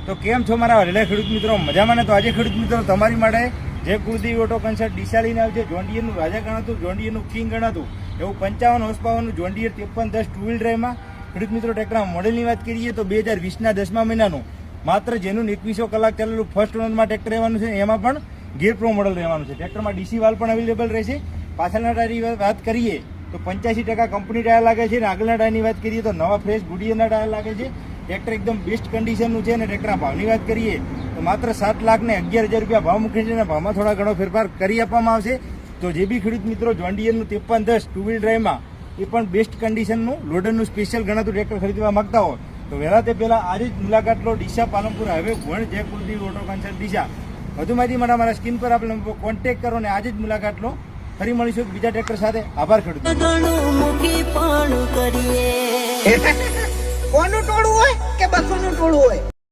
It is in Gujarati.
તો કેમ છો મારા વહેલા ખેડૂત મિત્રો? મજામાં ને? તો આજે ખેડૂત મિત્રો તમારી માટે જે કુલદીપ ઓટો કન્સલ્ટ ડીસા લઈને આવ્યું છે. જોન ડીયરનું રાજા ગણાતું, જોન ડીયરનું કિંગ ગણાતું એવું 55 હોર્સ પાવરનું જોન ડીયર 5310 ટુ વ્હીલ ડ્રાઈવમાં ખેડૂત મિત્રો ટ્રેક્ટરના મોડેલની વાત કરીએ તો 2020ના 10મા મહિનાનું માત્ર જેનું 2100 કલાક ચાલેલું ફર્સ્ટ ઓનરમાં ટ્રેક્ટર રહેવાનું છે. એમાં પણ ગિયર પ્રો મોડલ રહેવાનું છે. ટ્રેક્ટરમાં ડીસી વાલ પણ અવેલેબલ રહેશે. પાછળના ટાયરની વાત કરીએ તો 85% કંપની ટાયર લાગે છે અને આગળના ટાયરની વાત કરીએ તો નવા ફ્રેશ ગુડિયરના ટાયર લાગે છે. ટ્રેક્ટર એકદમ બેસ્ટ કન્ડિશનનું છે અને ટ્રેક્ટરના ભાવની વાત કરીએ તો માત્ર 7,11,000 રૂપિયા ભાવ મૂકે છે અને ભાવમાં થોડા ઘણો ફેરફાર કરી આપવામાં આવશે. તો જે બી ખેડૂત મિત્રો જોન ડીયરનું 5310 ટુ વ્હીલ ડ્રાઈવમાં એ પણ બેસ્ટ કન્ડિશનનું લોડરનું સ્પેશિયલ ગણાતું ટ્રેક્ટર ખરીદવા માંગતા હોય તો વહેલા તે પહેલાં આજે જ મુલાકાત લો ડીસા પાલનપુર હાઈવે વણ જય કુલદીપ ઓટો કન્સલ્ટ ડીસા. વધુ માહિતી માટે મારા સ્ક્રીન પર આપણે કોન્ટેક્ટ કરો અને આજે જ મુલાકાત લો. ફરી મળીશું બીજા ટ્રેક્ટર સાથે. આભાર ખેડૂત. કોનું ટોળું હોય કે બસોનું ટોળું હોય?